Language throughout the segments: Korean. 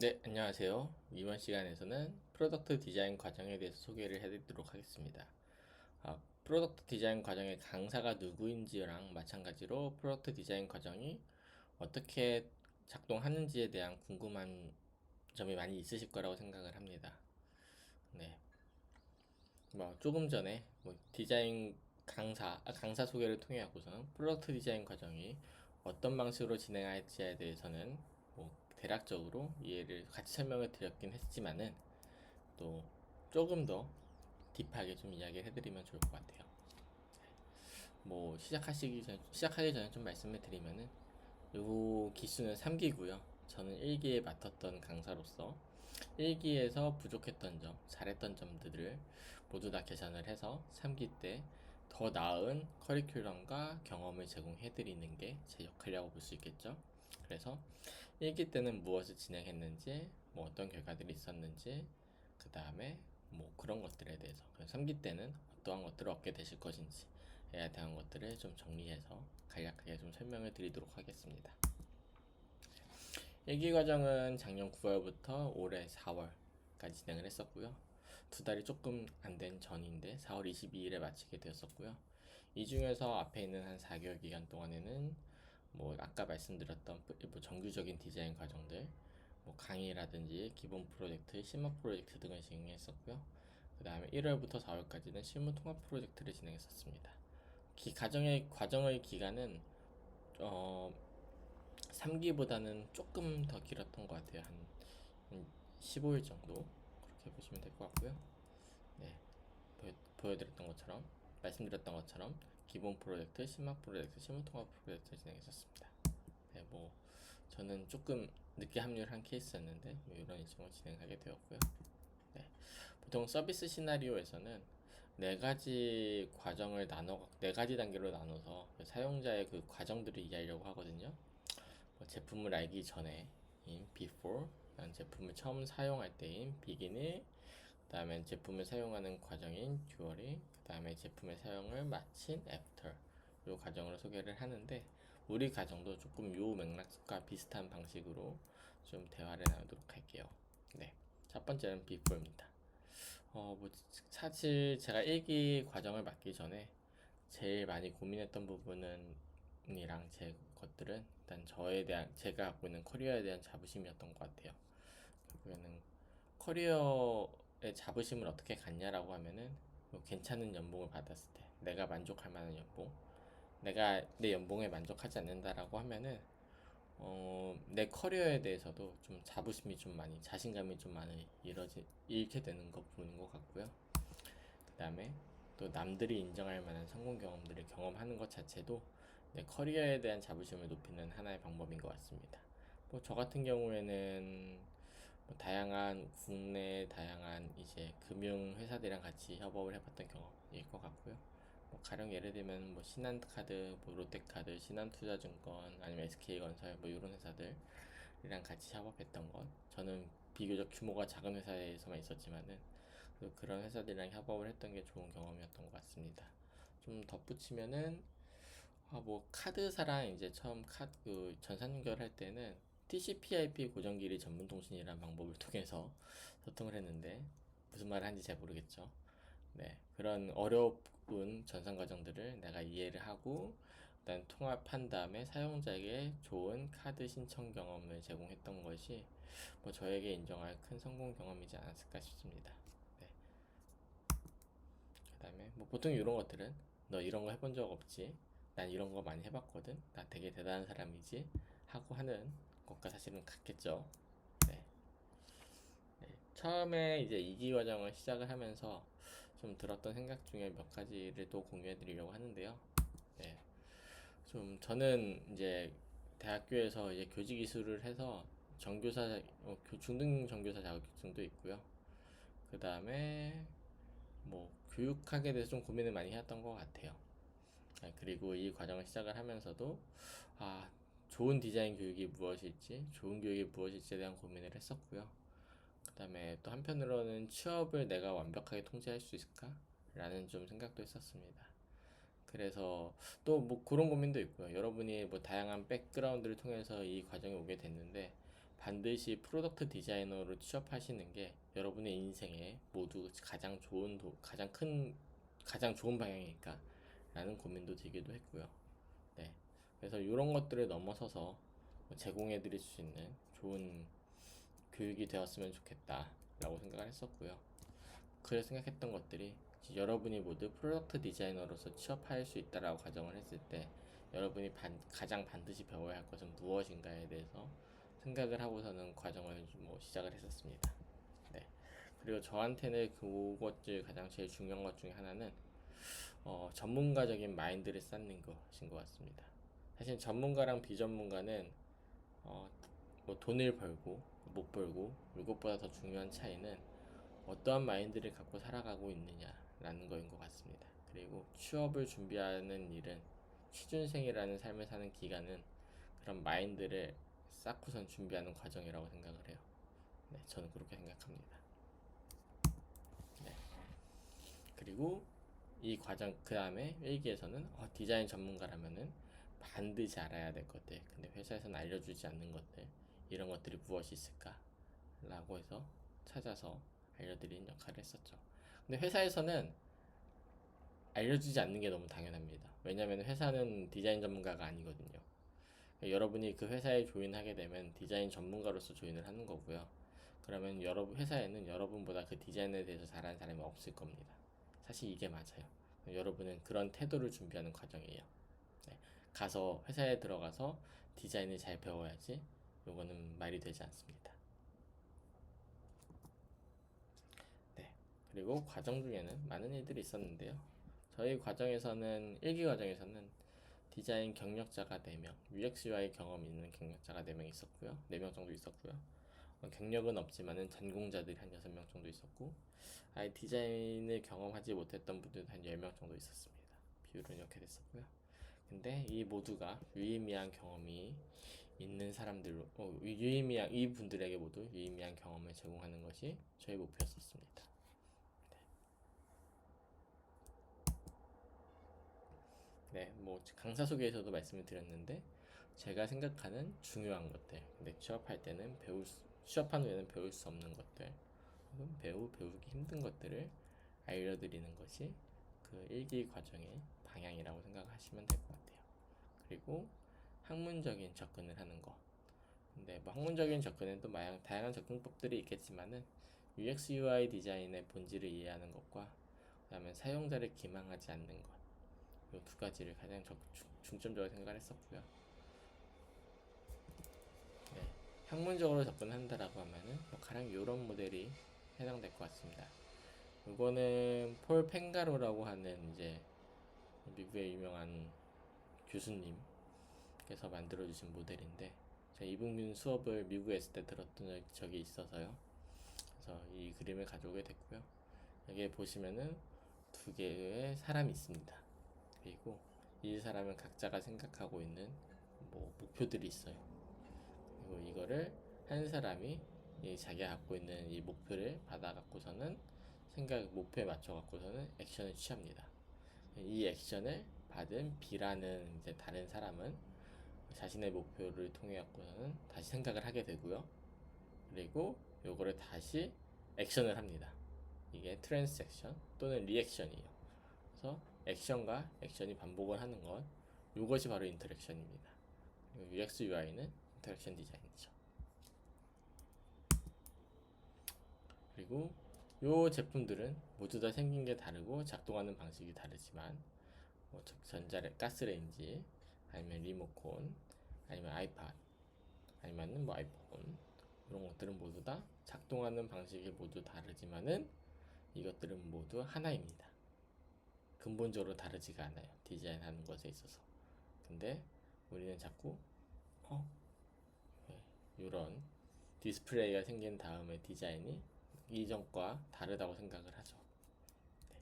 네, 안녕하세요. 이번 시간에서는 프로덕트 디자인 과정에 대해서 소개를 해드리도록 하겠습니다. 프로덕트 디자인 과정의 강사가 누구인지랑 마찬가지로 프로덕트 디자인 과정이 어떻게 작동하는지에 대한 궁금한 점이 많이 있으실 거라고 생각을 합니다. 네, 조금 전에 디자인 강사 소개를 통해 하고서는 프로덕트 디자인 과정이 어떤 방식으로 진행할지에 대해서는 대략적으로 이해를 같이 설명을 드렸긴 했지만은 또 조금 더 딥하게 좀 이야기를 해드리면 좋을 것 같아요. 시작하기 전에 좀 말씀을 드리면은 요 기수는 3기고요. 저는 1기에 맡았던 강사로서 1기에서 부족했던 점, 잘했던 점들을 모두 다 개선을 해서 3기 때 더 나은 커리큘럼과 경험을 제공해드리는 게 제 역할이라고 볼 수 있겠죠. 그래서 1기 때는 무엇을 진행했는지, 어떤 결과들이 있었는지, 그 다음에 그런 것들에 대해서 3기 때는 어떠한 것들을 얻게 되실 것인지에 대한 것들을 좀 정리해서 간략하게 좀 설명을 드리도록 하겠습니다. 1기 과정은 작년 9월부터 올해 4월까지 진행을 했었고요. 두 달이 조금 안 된 전인데 4월 22일에 마치게 되었었고요. 이 중에서 앞에 있는 한 4개월 기간 동안에는 아까 말씀드렸던 정규적인 디자인 과정들, 강의라든지 기본 프로젝트, 심화 프로젝트 등을 진행했었고요. 그 다음에 1월부터 4월까지는 실무 통합 프로젝트를 진행했었습니다. 과정의 기간은 어, 3기보다는 조금 더 길었던 것 같아요. 한 15일 정도 그렇게 보시면 될 것 같고요. 네, 보여드렸던 것처럼 말씀드렸던 것처럼 기본 프로젝트, 심화 프로젝트, 실무 통합 프로젝트를 진행했었습니다. 네, 저는 조금 늦게 합류를 한 케이스였는데 이런 일정을 진행하게 되었고요. 네, 보통 서비스 시나리오에서는 네 가지 단계로 나눠서 그 사용자의 그 과정들을 이해하려고 하거든요. 제품을 알기 전에 인 before, 제품을 처음 사용할 때인 beginning, 그 다음에 제품을 사용하는 과정인 during, 그 다음에 제품의 사용을 마친 after, 이 과정으로 소개를 하는데 우리 과정도 조금 요 맥락과 비슷한 방식으로 좀 대화를 나누도록 할게요. 네, 첫 번째는 before입니다. 사실 제가 1기 과정을 맡기 전에 제일 많이 고민했던 부분은 이랑 제 것들은 일단 제가 갖고 있는 커리어에 대한 자부심이었던 것 같아요. 결국에는 커리어의 자부심을 어떻게 갖냐라고 하면은 괜찮은 연봉을 받았을 때 내가 만족할 만한 연봉, 내가 내 연봉에 만족하지 않는다라고 하면은 내 커리어에 대해서도 좀 자부심이 좀 많이, 자신감이 좀 많이 잃게 되는 것 보는 것 같고요. 그 다음에 또 남들이 인정할 만한 성공 경험들을 경험하는 것 자체도 내 커리어에 대한 자부심을 높이는 하나의 방법인 것 같습니다. 저 같은 경우에는 국내 다양한 이제 금융 회사들이랑 같이 협업을 해봤던 경험일 것 같고요. 가령 예를 들면 신한카드, 롯데카드, 신한투자증권, 아니면 SK건설 이런 회사들이랑 같이 협업했던 것. 저는 비교적 규모가 작은 회사에서만 있었지만은 그런 회사들이랑 협업을 했던 게 좋은 경험이었던 것 같습니다. 좀 덧붙이면은 카드사랑 이제 처음 전산 연결할 때는 TCP/IP 고정길이 전문통신이라는 방법을 통해서 소통을 했는데 무슨 말을 하는지 잘 모르겠죠. 네, 그런 어려운 전산 과정들을 내가 이해를 하고 일단 통합한 다음에 사용자에게 좋은 카드 신청 경험을 제공했던 것이 저에게 인정할 큰 성공 경험이지 않았을까 싶습니다. 네. 그다음에 보통 이런 것들은 너 이런 거 해본 적 없지? 난 이런 거 많이 해봤거든. 나 되게 대단한 사람이지? 하고 하는 것과 사실은 같겠죠. 네. 네. 처음에 이제 2기 과정을 시작을 하면서 좀 들었던 생각 중에 몇 가지를 또 공유해 드리려고 하는데요. 네. 저는 이제 대학교에서 이제 교직 이수를 해서 중등 정교사 자격증도 있고요. 그 다음에 교육학에 대해서 좀 고민을 많이 했던 것 같아요. 그리고 이 과정을 시작을 하면서도 아, 좋은 디자인 교육이 무엇일지, 좋은 교육이 무엇일지에 대한 고민을 했었고요. 그 다음에 또 한편으로는 취업을 내가 완벽하게 통제할 수 있을까? 라는 좀 생각도 했었습니다. 그래서 또 그런 고민도 있고요. 여러분이 다양한 백그라운드를 통해서 이 과정에 오게 됐는데 반드시 프로덕트 디자이너로 취업하시는 게 여러분의 인생에 모두 가장 좋은 방향일까? 라는 고민도 들기도 했고요. 네. 그래서 이런 것들을 넘어서서 제공해 드릴 수 있는 좋은 교육이 되었으면 좋겠다라고 생각을 했었고요. 그래서 생각했던 것들이 여러분이 모두 프로덕트 디자이너로서 취업할 수 있다라고 가정을 했을 때 여러분이 가장 반드시 배워야 할 것은 무엇인가에 대해서 생각을 하고서는 과정을 시작을 했었습니다. 네. 그리고 저한테는 그것들 가장 제일 중요한 것 중에 하나는 전문가적인 마인드를 쌓는 것인 것 같습니다. 사실 전문가랑 비전문가는 어, 돈을 벌고 못 벌고 이것보다 더 중요한 차이는 어떠한 마인드를 갖고 살아가고 있느냐라는 거인 것 같습니다. 그리고 취업을 준비하는 일은 취준생이라는 삶을 사는 기간은 그런 마인드를 쌓고선 준비하는 과정이라고 생각을 해요. 네, 저는 그렇게 생각합니다. 네. 그리고 이 과정 그 다음에 일기에서는 디자인 전문가라면은 반드시 알아야 될 것들, 근데 회사에서는 알려주지 않는 것들, 이런 것들이 무엇이 있을까라고 해서 찾아서 알려드리는 역할을 했었죠. 근데 회사에서는 알려주지 않는 게 너무 당연합니다. 왜냐하면 회사는 디자인 전문가가 아니거든요. 여러분이 그 회사에 조인하게 되면 디자인 전문가로서 조인을 하는 거고요. 그러면 여러분 회사에는 여러분보다 그 디자인에 대해서 잘하는 사람이 없을 겁니다. 사실 이게 맞아요. 여러분은 그런 태도를 준비하는 과정이에요. 네. 가서 회사에 들어가서 디자인을 잘 배워야지. 요거는 말이 되지 않습니다. 네. 그리고 과정 중에는 많은 일들이 있었는데요. 저희 과정에서는 1기 과정에서는 디자인 경력자가 4명, UX UI 경험 있는 경력자가 4명 있었고요. 4명 정도 있었고요. 경력은 없지만은 전공자들이 한 6명 정도 있었고, 아예 디자인을 경험하지 못했던 분들도 한 10명 정도 있었습니다. 비율은 이렇게 됐었고요. 근데 이 모두가 유의미한 경험이 있는 사람들로, 이 분들에게 모두 유의미한 경험을 제공하는 것이 저희 목표였었습니다. 네, 강사 소개에서도 말씀을 드렸는데 제가 생각하는 중요한 것들, 근데 취업한 후에는 배울 수 없는 것들, 혹은 배우기 힘든 것들을 알려드리는 것이 그 1기 과정의 방향이라고 생각하시면 될 것 같아요. 그리고 학문적인 접근을 하는 것. 근데 학문적인 접근에도 다양한 접근법들이 있겠지만은 UX UI 디자인의 본질을 이해하는 것과 그다음에 사용자를 기망하지 않는 것. 이 두 가지를 가장 중점적으로 생각을 했었고요. 네, 학문적으로 접근한다라고 하면은 가령 이런 모델이 해당될 것 같습니다. 이거는 폴 펜가로라고 하는 이제 미국의 유명한 교수님께서 만들어주신 모델인데 제가 이분 수업을 미국에 있을 때 들었던 적이 있어서요. 그래서 이 그림을 가져오게 됐고요. 여기에 보시면은 두 개의 사람이 있습니다. 그리고 이 사람은 각자가 생각하고 있는 목표들이 있어요. 그리고 이거를 한 사람이 자기가 갖고 있는 이 목표를 받아 갖고서는 목표에 맞춰 갖고서는 액션을 취합니다. 이 액션을 받은 B라는 이제 다른 사람은 자신의 목표를 통해 갖고서는 다시 생각을 하게 되고요. 그리고 요거를 다시 액션을 합니다. 이게 트랜스액션 또는 리액션이에요. 그래서 액션과 액션이 반복을 하는 것, 이것이 바로 인터랙션입니다. UX UI는 인터랙션 디자인이죠. 그리고 이 제품들은 모두 다 생긴 게 다르고 작동하는 방식이 다르지만 가스레인지 아니면 리모컨 아니면 아이팟 아니면 아이폰 이런 것들은 모두 다 작동하는 방식이 모두 다르지만은 이것들은 모두 하나입니다. 근본적으로 다르지가 않아요. 디자인하는 것에 있어서. 근데 우리는 자꾸 이런 디스플레이가 생긴 다음에 디자인이 이전과 다르다고 생각을 하죠. 네.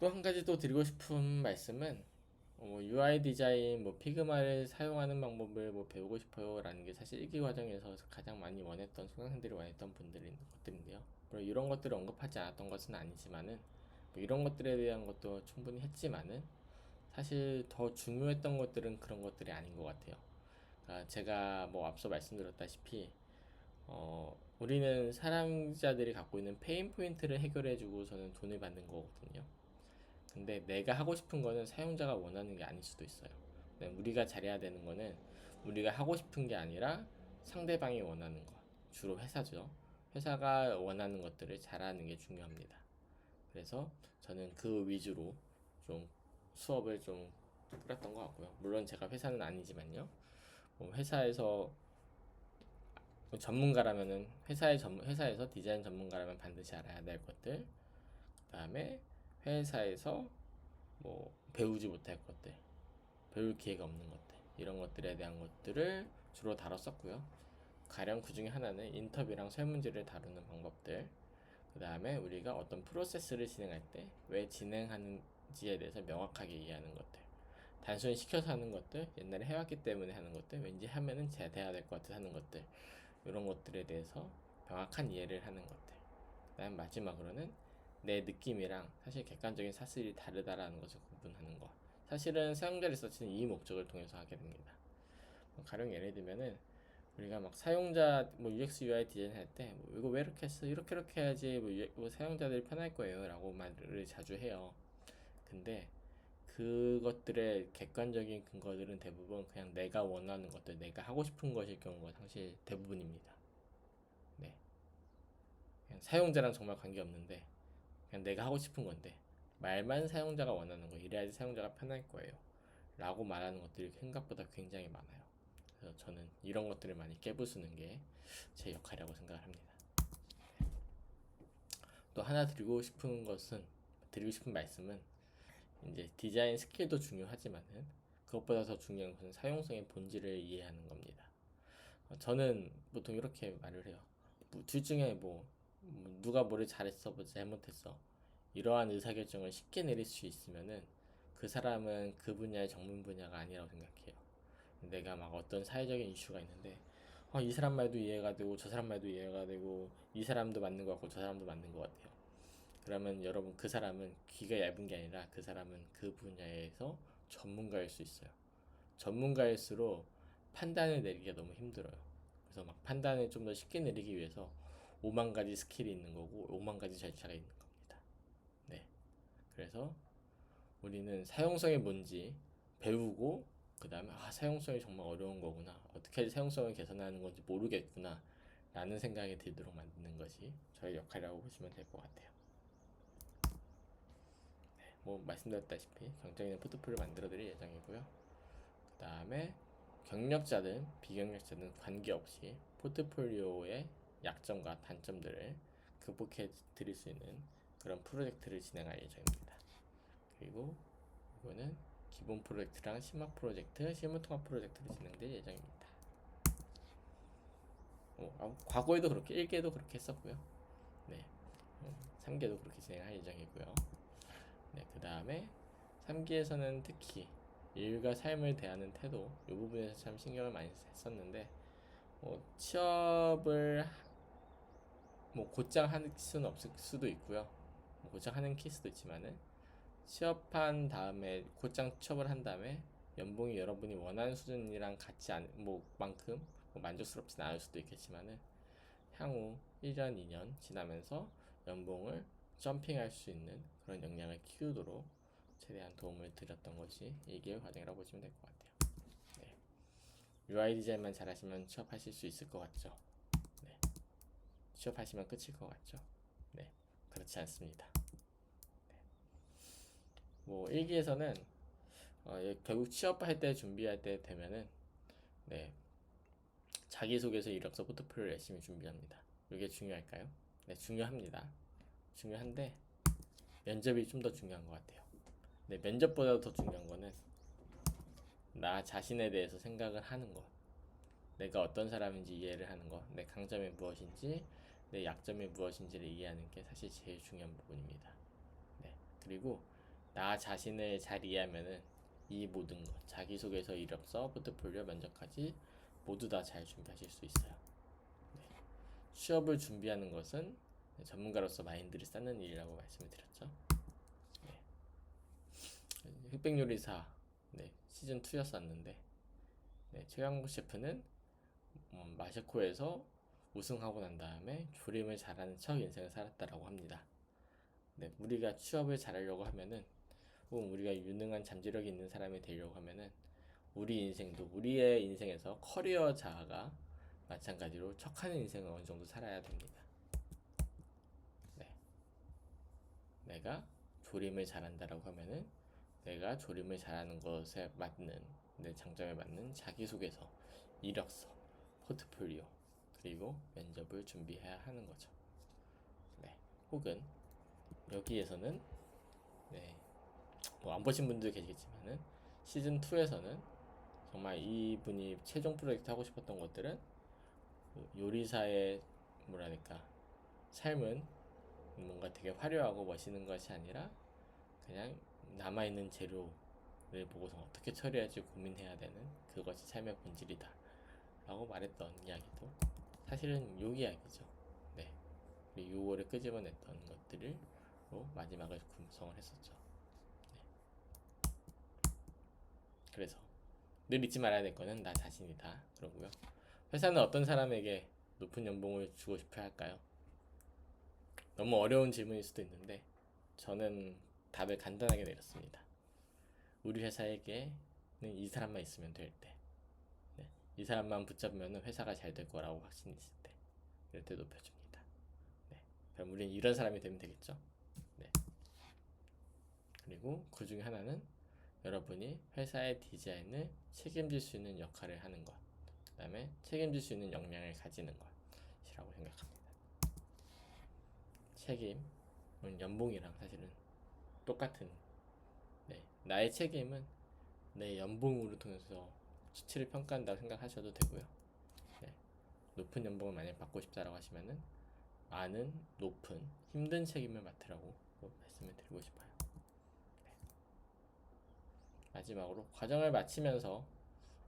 또 한 가지 또 드리고 싶은 말씀은 UI 디자인, 피그마를 사용하는 방법을 배우고 싶어요 라는 게 사실 1기 과정에서 가장 많이 원했던 수강생들이 원했던 것들인데요. 물론 이런 것들을 언급하지 않았던 것은 아니지만은 이런 것들에 대한 것도 충분히 했지만은 사실 더 중요했던 것들은 그런 것들이 아닌 것 같아요. 제가 뭐 앞서 말씀드렸다시피 우리는 사용자들이 갖고 있는 페인 포인트를 해결해주고서는 돈을 받는 거거든요. 근데 내가 하고 싶은 거는 사용자가 원하는 게 아닐 수도 있어요. 우리가 잘해야 되는 거는 우리가 하고 싶은 게 아니라 상대방이 원하는 거, 주로 회사죠. 회사가 원하는 것들을 잘하는 게 중요합니다. 그래서 저는 그 위주로 좀 수업을 좀 꾸렸던 것 같고요. 물론 제가 회사는 아니지만요. 회사에서 전문가라면은 회사에서 디자인 전문가라면 반드시 알아야 될 것들, 그 다음에 회사에서 뭐 배우지 못할 것들, 배울 기회가 없는 것들, 이런 것들에 대한 것들을 주로 다뤘었고요. 가령 그 중에 하나는 인터뷰랑 설문지를 다루는 방법들, 그 다음에 우리가 어떤 프로세스를 진행할 때 왜 진행하는지에 대해서 명확하게 이해하는 것들, 단순히 시켜서 하는 것들, 옛날에 해왔기 때문에 하는 것들, 왠지 하면은 잘 돼야 될 것 같아서 하는 것들, 이런 것들에 대해서 명확한 이해를 하는 것들. 그다음 마지막으로는 내 느낌이랑 사실 객관적인 사실이 다르다라는 것을 구분하는 것. 사실은 사용자 리서치는 이 목적을 통해서 하게 됩니다. 가령 예를 들면은 우리가 막 사용자 뭐 UX UI 디자인 할 때 뭐 이거 왜 이렇게 했어? 이렇게 해야지 뭐 사용자들이 편할 거예요라고 말을 자주 해요. 근데 그것들의 객관적인 근거들은 대부분 그냥 내가 원하는 것들, 내가 하고 싶은 것일 경우가 사실 대부분입니다. 네. 그냥 사용자랑 정말 관계없는데 그냥 내가 하고 싶은 건데 말만 사용자가 원하는 거, 이래야지 사용자가 편할 거예요 라고 말하는 것들이 생각보다 굉장히 많아요. 그래서 저는 이런 것들을 많이 깨부수는 게 제 역할이라고 생각을 합니다. 또 하나 드리고 싶은 말씀은 이제 디자인 스킬도 중요하지만은 그것보다 더 중요한 것은 사용성의 본질을 이해하는 겁니다. 저는 보통 이렇게 말을 해요. 둘 중에 누가 뭐를 잘했어, 뭐 잘못했어, 이러한 의사결정을 쉽게 내릴 수 있으면은 그 사람은 그 분야의 전문 분야가 아니라고 생각해요. 내가 막 어떤 사회적인 이슈가 있는데 이 사람 말도 이해가 되고 저 사람 말도 이해가 되고 이 사람도 맞는 것 같고 저 사람도 맞는 것 같아요. 그러면 여러분, 그 사람은 귀가 얇은 게 아니라 그 사람은 그 분야에서 전문가일 수 있어요. 전문가일수록 판단을 내리기가 너무 힘들어요. 그래서 막 판단을 좀 더 쉽게 내리기 위해서 5만 가지 스킬이 있는 거고 5만 가지 절차가 있는 겁니다. 네. 그래서 우리는 사용성이 뭔지 배우고 그 다음에 사용성이 정말 어려운 거구나, 어떻게 사용성을 개선하는 건지 모르겠구나 라는 생각이 들도록 만드는 것이 저의 역할이라고 보시면 될 것 같아요. 뭐 말씀드렸다시피 경쟁 있는 포트폴리오 만들어 드릴 예정이고요. 그 다음에 경력자든 비경력자든 관계없이 포트폴리오의 약점과 단점들을 극복해 드릴 수 있는 그런 프로젝트를 진행할 예정입니다. 그리고 이거는 기본 프로젝트랑 심화 프로젝트, 실무통합 프로젝트로 진행될 예정입니다. 과거에도 그렇게 1개도 그렇게 했었고요. 네, 3개도 그렇게 진행할 예정이고요. 네, 그 다음에 3기에서는 특히 일과 삶을 대하는 태도, 이 부분에서 참 신경을 많이 했었는데 취업을 곧장 할 수는 없을 수도 있고요. 곧장 하는 케이스도 있지만은 취업한 다음에 곧장 취업을 한 다음에 연봉이 여러분이 원하는 수준이랑 같지 않 만큼 만족스럽진 않을 수도 있겠지만은 향후 1년, 2년 지나면서 연봉을 점핑할 수 있는 그런 역량을 키우도록 최대한 도움을 드렸던 것이 1개월 과정이라고 보시면 될 것 같아요. 네. UI 디자인만 잘하시면 취업하실 수 있을 것 같죠? 네. 취업하시면 끝일 것 같죠? 네. 그렇지 않습니다. 네. 1기에서는 결국 취업할 때 준비할 때 되면은 네, 자기소개서, 이력서, 포트폴리오 열심히 준비합니다. 이게 중요할까요? 네, 중요합니다. 중요한데 면접이 좀 더 중요한 것 같아요. 네, 면접보다 더 중요한 거는 나 자신에 대해서 생각을 하는 것, 내가 어떤 사람인지 이해를 하는 것, 내 강점이 무엇인지, 내 약점이 무엇인지를 이해하는 게 사실 제일 중요한 부분입니다. 네, 그리고 나 자신을 잘 이해하면은 이 모든 것, 자기소개서, 이력서, 포트폴리오, 면접까지 모두 다 잘 준비하실 수 있어요. 네. 취업을 준비하는 것은 전문가로서 마인드를 쌓는 일이라고 말씀을 드렸죠. 네. 흑백요리사 시즌 2였었는데 네, 최강국 셰프는 마셰코에서 우승하고 난 다음에 조림을 잘하는 척 인생을 살았다라고 합니다. 네, 우리가 취업을 잘하려고 하면은, 혹은 우리가 유능한 잠재력이 있는 사람이 되려고 하면은, 우리 인생도 우리의 인생에서 커리어 자아가 마찬가지로 척하는 인생을 어느 정도 살아야 됩니다. 네, 내가 조림을 잘한다라고 하면은 내가 조림을 잘하는 것에 맞는 내 장점에 맞는 자기소개서, 이력서, 포트폴리오, 그리고 면접을 준비해야 하는 거죠. 네, 혹은 여기에서는 네, 뭐 안 보신 분도 계시겠지만은 시즌 2에서는 정말 이분이 최종 프로젝트 하고 싶었던 것들은 요리사의 뭐랄까 삶은 뭔가 되게 화려하고 멋있는 것이 아니라 그냥 남아있는 재료를 보고서 어떻게 처리할지 고민해야 되는 그것이 삶의 본질이다 라고 말했던 이야기도 사실은 요 이야기죠. 네, 요거를 끄집어냈던 것들로 마지막을 구성을 했었죠. 네. 그래서 늘 잊지 말아야 될 거는 나 자신이다 그러고요. 회사는 어떤 사람에게 높은 연봉을 주고 싶어 할까요? 너무 어려운 질문일 수도 있는데 저는 답을 간단하게 내렸습니다. 우리 회사에게는 이 사람만 있으면 될 때, 네. 이 사람만 붙잡으면 회사가 잘 될 거라고 확신이 있을 때, 이럴 때 높여줍니다. 네. 그럼 우리는 이런 사람이 되면 되겠죠. 네. 그리고 그 중에 하나는 여러분이 회사의 디자인을 책임질 수 있는 역할을 하는 것, 그 다음에 책임질 수 있는 역량을 가지는 것이라고 생각합니다. 책임은 연봉이랑 사실은 똑같은, 네. 나의 책임은 내 연봉으로 통해서 수치를 평가한다고 생각하셔도 되고요. 네. 높은 연봉을 만약 받고 싶다라고 하시면은 많은 높은 힘든 책임을 맡으라고 말씀을 드리고 싶어요. 네. 마지막으로 과정을 마치면서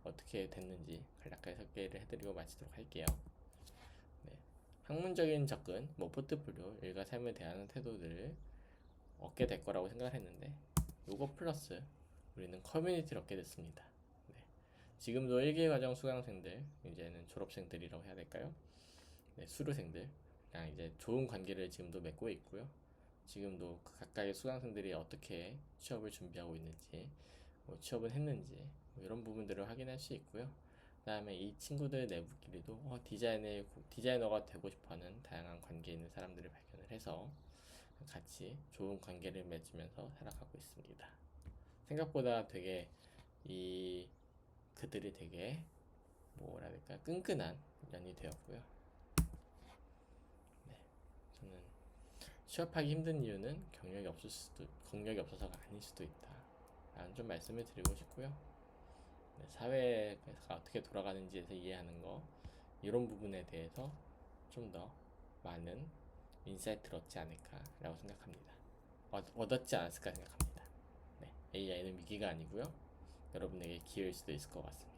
어떻게 됐는지 간략하게 소개를 해드리고 마치도록 할게요. 네. 학문적인 접근, 포트폴리오, 일과 삶을 대하는 태도들을 얻게 될 거라고 생각을 했는데 요거 플러스 우리는 커뮤니티를 얻게 됐습니다. 네. 지금도 1기 과정 수강생들, 이제는 졸업생들이라고 해야 될까요? 네, 수료생들랑 이제 좋은 관계를 지금도 맺고 있고요. 지금도 그 각각의 수강생들이 어떻게 취업을 준비하고 있는지, 취업은 했는지, 이런 부분들을 확인할 수 있고요. 그 다음에 이 친구들 내부끼리도 디자이너가 되고 싶어하는 다양한 관계에 있는 사람들을 발견을 해서 같이 좋은 관계를 맺으면서 살아가고 있습니다. 생각보다 되게 그들이 되게 뭐라 해야 될까 끈끈한 연이 되었고요. 네, 저는 취업하기 힘든 이유는 경력이 없어서가 아닐 수도 있다 라는 좀 말씀을 드리고 싶고요. 네, 사회가 어떻게 돌아가는지에서 이해하는 거, 이런 부분에 대해서 좀 더 많은 인사이트를 얻지 않을까라고 생각합니다. 얻었지 않았을까 생각합니다. 네, AI는 위기가 아니고요. 여러분에게 기회일 수도 있을 것 같습니다.